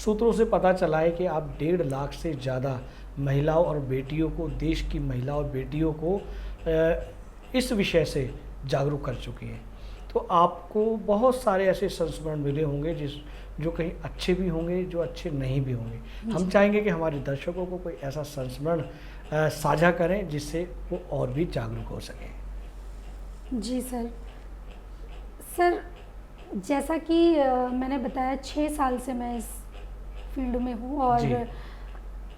सूत्रों से पता चला है कि आप 1.5 लाख से ज़्यादा महिलाओं और बेटियों को, देश की महिलाओं और बेटियों को इस विषय से जागरूक कर चुकी हैं। तो आपको बहुत सारे ऐसे संस्मरण मिले होंगे जो कहीं अच्छे भी होंगे, जो अच्छे नहीं भी होंगे। हम चाहेंगे कि हमारे दर्शकों को कोई ऐसा संस्मरण साझा करें जिससे वो और भी जागरूक हो सकें। जी सर, जैसा कि मैंने बताया 6 साल से मैं इस फील्ड में हूँ और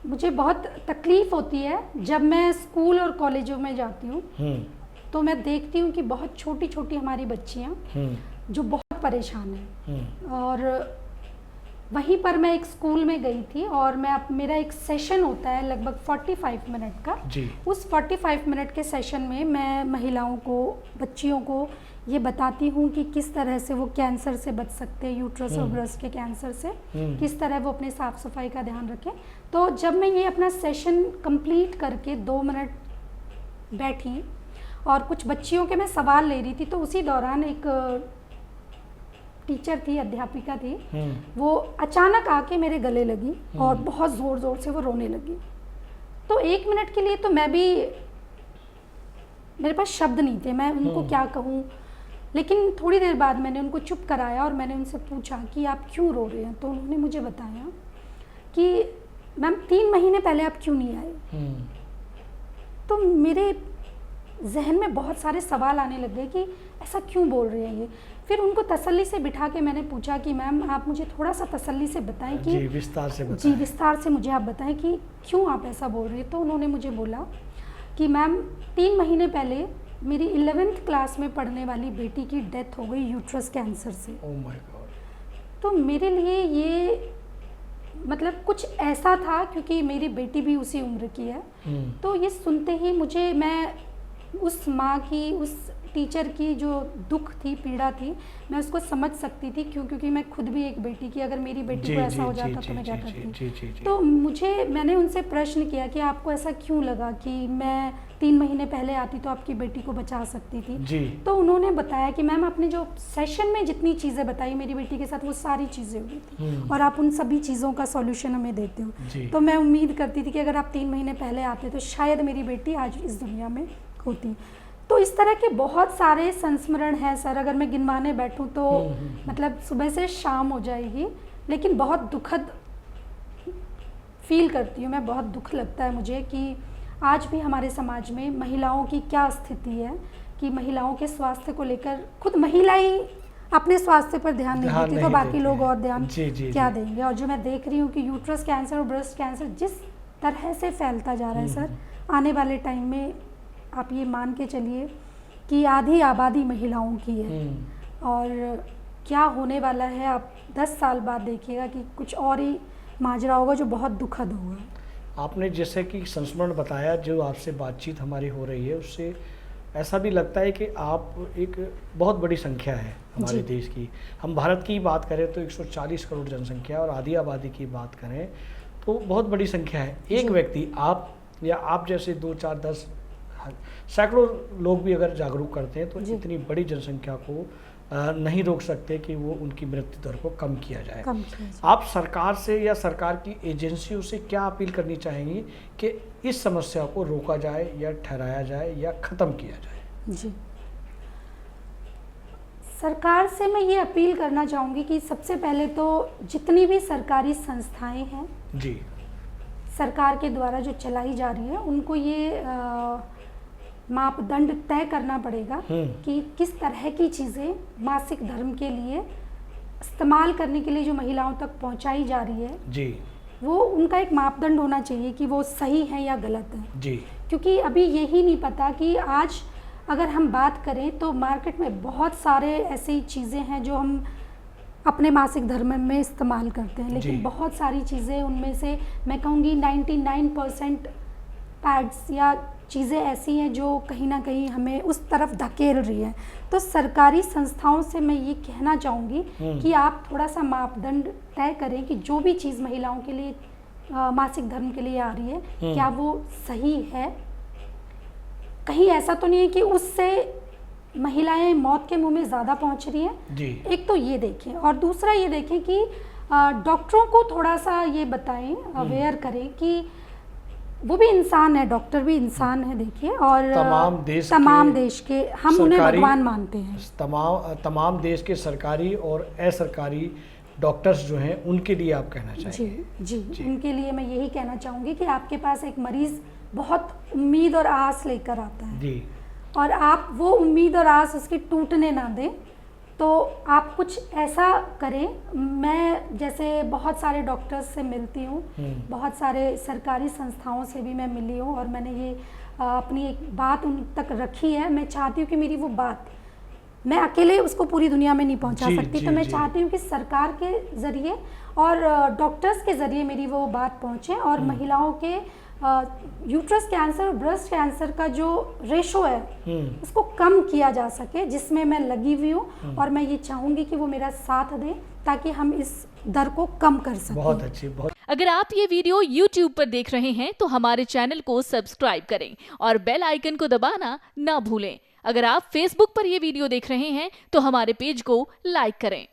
मुझे बहुत तकलीफ़ होती है जब मैं स्कूल और कॉलेजों में जाती हूँ तो मैं देखती हूँ कि बहुत छोटी छोटी हमारी बच्चियाँ जो बहुत परेशान हैं। और वहीं पर मैं एक स्कूल में गई थी और मेरा एक सेशन होता है लगभग 45 मिनट का। उस 45 मिनट के सेशन में मैं महिलाओं को, बच्चियों को ये बताती हूँ कि किस तरह से वो कैंसर से बच सकते हैं, यूट्रस और ब्रेस्ट के कैंसर से, किस तरह वो अपने साफ़ सफाई का ध्यान रखें। तो जब मैं ये अपना सेशन कंप्लीट करके 2 मिनट बैठी और कुछ बच्चियों के मैं सवाल ले रही थी, तो उसी दौरान एक टीचर थी, अध्यापिका थी, वो अचानक आके मेरे गले लगी और बहुत ज़ोर ज़ोर से वो रोने लगी। तो 1 मिनट के लिए तो मेरे पास शब्द नहीं थे, मैं उनको क्या कहूँ। लेकिन थोड़ी देर बाद मैंने उनको चुप कराया और मैंने उनसे पूछा कि आप क्यों रो रहे हैं। तो उन्होंने मुझे बताया कि मैम 3 महीने पहले आप क्यों नहीं आए। तो मेरे जहन में बहुत सारे सवाल आने लग गए कि ऐसा क्यों बोल रहे हैं ये। फिर उनको तसल्ली से बिठा के मैंने पूछा कि मैम आप मुझे थोड़ा सा तसल्ली से बताएं कि विस्तार से मुझे आप बताएं कि क्यों आप ऐसा बोल रहे हैं। तो उन्होंने मुझे बोला कि मैम 3 महीने पहले मेरी 11th क्लास में पढ़ने वाली बेटी की डेथ हो गई यूट्रस कैंसर से। Oh my God. तो मेरे लिए ये मतलब कुछ ऐसा था, क्योंकि मेरी बेटी भी उसी उम्र की है। तो ये सुनते ही मैं उस माँ की, उस टीचर की जो दुख थी, पीड़ा थी, मैं उसको समझ सकती थी। क्योंकि मैं खुद भी एक बेटी की, अगर मेरी बेटी को ऐसा हो जाता तो मैं क्या करती। तो मैंने उनसे प्रश्न किया कि आपको ऐसा क्यों लगा कि मैं 3 महीने पहले आती तो आपकी बेटी को बचा सकती थी। तो उन्होंने बताया कि मैम आपने जो सेशन में जितनी चीज़ें बताई मेरी बेटी के साथ, वो सारी चीज़ें हुई थी और आप उन सभी चीज़ों का सॉल्यूशन हमें देते हो। तो मैं उम्मीद करती थी कि अगर आप 3 महीने पहले आते तो शायद मेरी बेटी आज इस दुनिया में होती। तो इस तरह के बहुत सारे संस्मरण हैं सर, अगर मैं गिनवाने बैठूं तो मतलब सुबह से शाम हो जाएगी। लेकिन बहुत दुखद फील करती हूँ मैं, बहुत दुख लगता है मुझे कि आज भी हमारे समाज में महिलाओं की क्या स्थिति है, कि महिलाओं के स्वास्थ्य को लेकर खुद महिला ही अपने स्वास्थ्य पर ध्यान नहीं देती तो बाकी लोग और ध्यान क्या देंगे। और जो मैं देख रही हूँ कि यूट्रस कैंसर और ब्रेस्ट कैंसर जिस तरह से फैलता जा रहा है सर, आने वाले टाइम में आप ये मान के चलिए कि आधी आबादी महिलाओं की है। और क्या होने वाला है आप 10 साल बाद देखिएगा कि कुछ और ही माजरा होगा जो बहुत दुखद होगा। आपने जैसे कि संस्मरण बताया, जो आपसे बातचीत हमारी हो रही है उससे ऐसा भी लगता है कि आप एक बहुत बड़ी संख्या है हमारे देश की। हम भारत की बात करें तो 140 करोड़ जनसंख्या और आधी आबादी की बात करें तो बहुत बड़ी संख्या है। एक व्यक्ति, आप या आप जैसे 2, 4, 10 सैकड़ों लोग भी अगर जागरूक करते हैं तो इतनी बड़ी जनसंख्या को नहीं रोक सकते कि वो उनकी मृत्यु दर को कम किया जाए। आप सरकार से या सरकार की एजेंसियों से क्या अपील करनी चाहेंगी कि इस समस्या को रोका जाए या ठहराया जाए या ख़त्म किया जाए? जी, सरकार से मैं ये अपील करना चाहूँगी कि सबसे पहले तो जितनी भी सरकारी संस्थाएं हैं सरकार के द्वारा जो चलाई जा रही है, उनको ये मापदंड तय करना पड़ेगा कि किस तरह की चीज़ें मासिक धर्म के लिए इस्तेमाल करने के लिए जो महिलाओं तक पहुंचाई जा रही है वो उनका एक मापदंड होना चाहिए कि वो सही है या गलत है। क्योंकि अभी यही नहीं पता कि आज अगर हम बात करें तो मार्केट में बहुत सारे ऐसी चीज़ें हैं जो हम अपने मासिक धर्म में इस्तेमाल करते हैं, लेकिन बहुत सारी चीज़ें उनमें से मैं कहूँगी 99% पैड्स या चीज़ें ऐसी हैं जो कहीं ना कहीं हमें उस तरफ धकेल रही है। तो सरकारी संस्थाओं से मैं ये कहना चाहूँगी कि आप थोड़ा सा मापदंड तय करें कि जो भी चीज़ महिलाओं के लिए मासिक धर्म के लिए आ रही है क्या वो सही है। कहीं ऐसा तो नहीं है कि उससे महिलाएं मौत के मुंह में ज़्यादा पहुंच रही हैं। एक तो ये देखें और दूसरा ये देखें कि डॉक्टरों को थोड़ा सा ये बताएं, अवेयर करें कि वो भी इंसान है, डॉक्टर भी इंसान है देखिए, और तमाम देश के हम उन्हें भगवान मानते हैं। तमाम देश के सरकारी और असरकारी डॉक्टर्स जो हैं उनके लिए आप कहना चाहेंगे? जी, उनके लिए मैं यही कहना चाहूँगी कि आपके पास एक मरीज़ बहुत उम्मीद और आस लेकर आता है जी, और आप वो उम्मीद और आस उसकी टूटने ना दें, तो आप कुछ ऐसा करें। मैं जैसे बहुत सारे डॉक्टर्स से मिलती हूँ, बहुत सारे सरकारी संस्थाओं से भी मैं मिली हूँ, और मैंने ये अपनी एक बात उन तक रखी है। मैं चाहती हूँ कि मेरी वो बात, मैं अकेले उसको पूरी दुनिया में नहीं पहुंचा सकती, तो मैं चाहती हूँ कि सरकार के ज़रिए और डॉक्टर्स के ज़रिए मेरी वो बात पहुँचे, और महिलाओं के यूट्रस कैंसर और ब्रेस्ट कैंसर का जो रेशो है उसको कम किया जा सके, जिसमें मैं लगी हुई हूँ, और मैं ये चाहूँगी कि वो मेरा साथ दें ताकि हम इस दर को कम कर सकें। बहुत अच्छी, बहुत। अगर आप ये वीडियो YouTube पर देख रहे हैं तो हमारे चैनल को सब्सक्राइब करें और बेल आइकन को दबाना ना भूलें। अगर आप Facebook पर ये वीडियो देख रहे हैं तो हमारे पेज को लाइक करें।